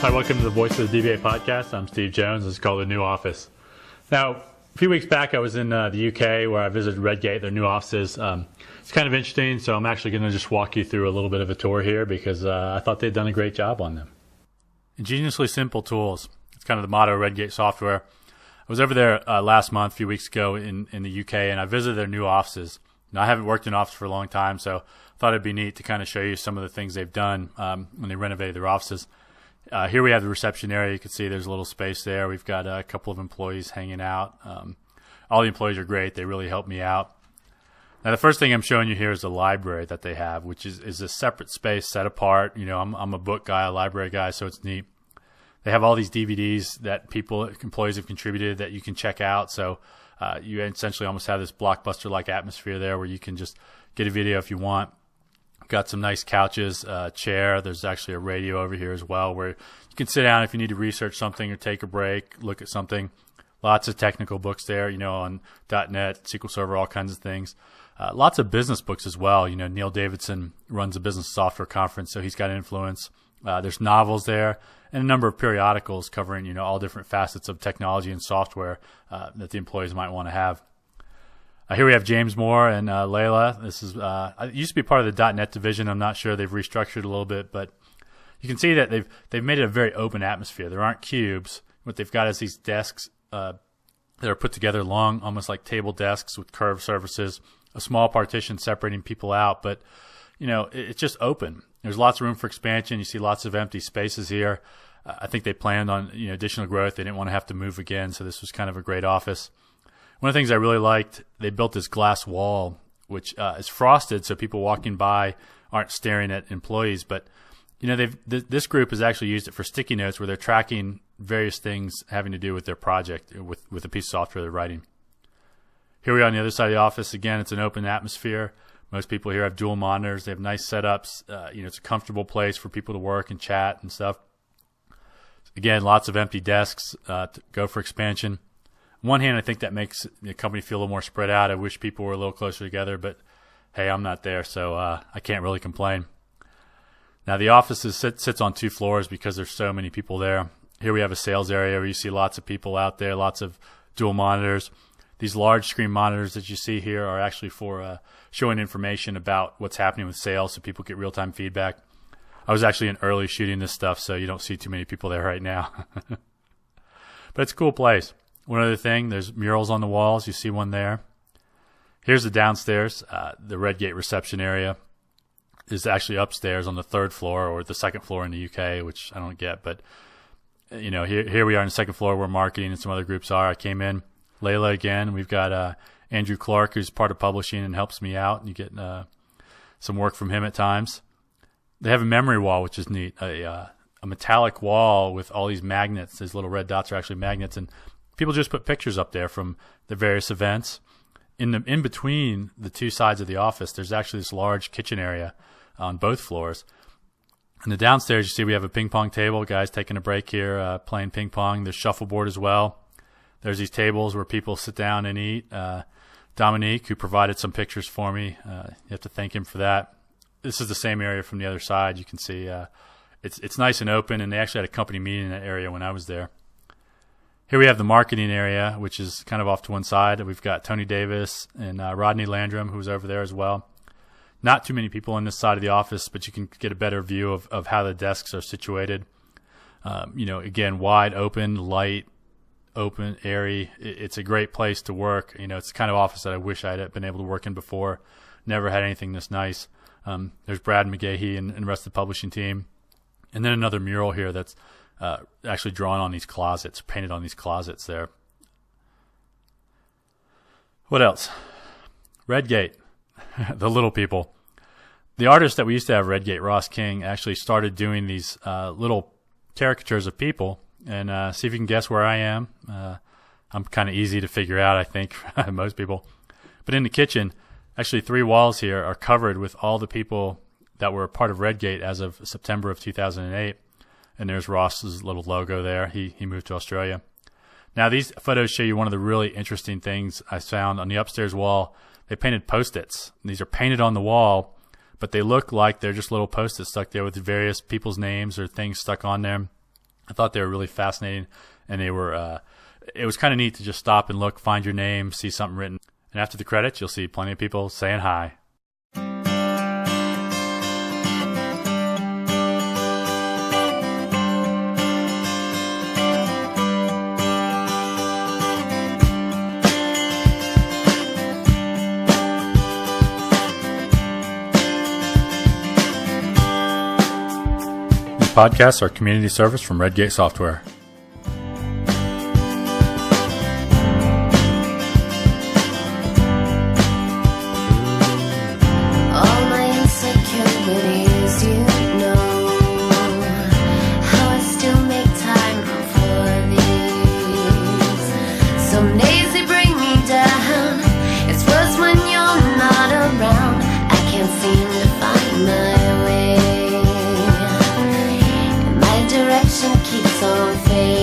Hi, welcome to the Voice of the DBA podcast. I'm Steve Jones. This is called The New Office. Now, a few weeks back, I was in the UK where I visited Redgate, their new offices. It's kind of interesting, so I'm actually going to just walk you through a little bit of a tour here because I thought they'd done a great job on them. Ingeniously simple tools. It's kind of the motto of Redgate Software. I was over there last month, a few weeks ago in the UK, and I visited their new offices. Now, I haven't worked in an office for a long time, so I thought it'd be neat to kind of show you some of the things they've done when they renovated their offices. Here we have the reception area. You can see there's a little space there. We've got a couple of employees hanging out. All the employees are great. They really help me out. Now, the first thing I'm showing you here is the library that they have, which is a separate space set apart. You know, I'm a book guy, a library guy, so it's neat. They have all these DVDs that employees have contributed that you can check out. So you essentially almost have this blockbuster-like atmosphere there where you can just get a video if you want. Got some nice couches, chair. There's actually a radio over here as well where you can sit down if you need to research something or take a break, look at something. Lots of technical books there, you know, on .NET, SQL Server, all kinds of things. Lots of business books as well. You know, Neil Davidson runs a business software conference, so he's got influence. There's novels there and a number of periodicals covering, you know, all different facets of technology and software that the employees might want to have. Here we have James Moore and Layla. This is it used to be part of the .NET division. I'm not sure. They've restructured a little bit, but you can see that they've made it a very open atmosphere. There aren't cubes. What they've got is these desks that are put together long, almost like table desks with curved surfaces, a small partition separating people out. But, you know, it's just open. There's lots of room for expansion. You see lots of empty spaces here. I think they planned on, you know, additional growth. They didn't want to have to move again, so this was kind of a great office. One of the things I really liked, they built this glass wall, which is frosted, so people walking by aren't staring at employees. But, you know, this group has actually used it for sticky notes where they're tracking various things having to do with their project, with a piece of software they're writing. Here we are on the other side of the office. Again, it's an open atmosphere. Most people here have dual monitors. They have nice setups. You know, it's a comfortable place for people to work and chat and stuff. Again, lots of empty desks to go for expansion. On one hand, I think that makes the company feel a little more spread out. I wish people were a little closer together, but hey, I'm not there, so I can't really complain. Now, the office sits on 2 floors because there's so many people there. Here we have a sales area where you see lots of people out there, lots of dual monitors. These large screen monitors that you see here are actually for showing information about what's happening with sales so people get real-time feedback. I was actually in early shooting this stuff, so you don't see too many people there right now. But it's a cool place. One other thing, there's murals on the walls. You see one there. Here's the downstairs. The Redgate reception area is actually upstairs on the 3rd floor or the 2nd floor in the UK, which I don't get. But, you know, here we are on the 2nd floor where marketing and some other groups are. I came in. Layla again. We've got Andrew Clark, who's part of publishing and helps me out. You get some work from him at times. They have a memory wall, which is neat. A metallic wall with all these magnets. These little red dots are actually magnets, and people just put pictures up there from the various events. In between the 2 sides of the office, there's actually this large kitchen area on both floors. And the downstairs, you see we have a ping pong table. Guys taking a break here, playing ping pong. There's shuffleboard as well. There's these tables where people sit down and eat. Dominique, who provided some pictures for me, you have to thank him for that. This is the same area from the other side. You can see it's nice and open, and they actually had a company meeting in that area when I was there. Here we have the marketing area, which is kind of off to one side. We've got Tony Davis and Rodney Landrum, who's over there as well. Not too many people on this side of the office, but you can get a better view of how the desks are situated. You know, again, wide open, light, open, airy. It's a great place to work. You know, it's the kind of office that I wish I had been able to work in before. Never had anything this nice. There's Brad McGahee and the rest of the publishing team. And then another mural here that's actually drawn on these closets, painted on these closets there. What else? Redgate, the little people. The artist that we used to have, Redgate, Ross King, actually started doing these little caricatures of people. And see if you can guess where I am. I'm kind of easy to figure out, I think, for most people. But in the kitchen, actually 3 walls here are covered with all the people that were a part of Redgate as of September of 2008. And there's Ross's little logo there. He moved to Australia. Now, these photos show you one of the really interesting things I found on the upstairs wall. They painted Post-its. These are painted on the wall, but they look like they're just little Post-its stuck there with various people's names or things stuck on them. I thought they were really fascinating, and they were. It was kind of neat to just stop and look, find your name, see something written, and after the credits, you'll see plenty of people saying hi. These podcasts are community service from Redgate Software. Some days they bring me down. It's worse when you're not around. I can't seem to find my way. My direction keeps on fading.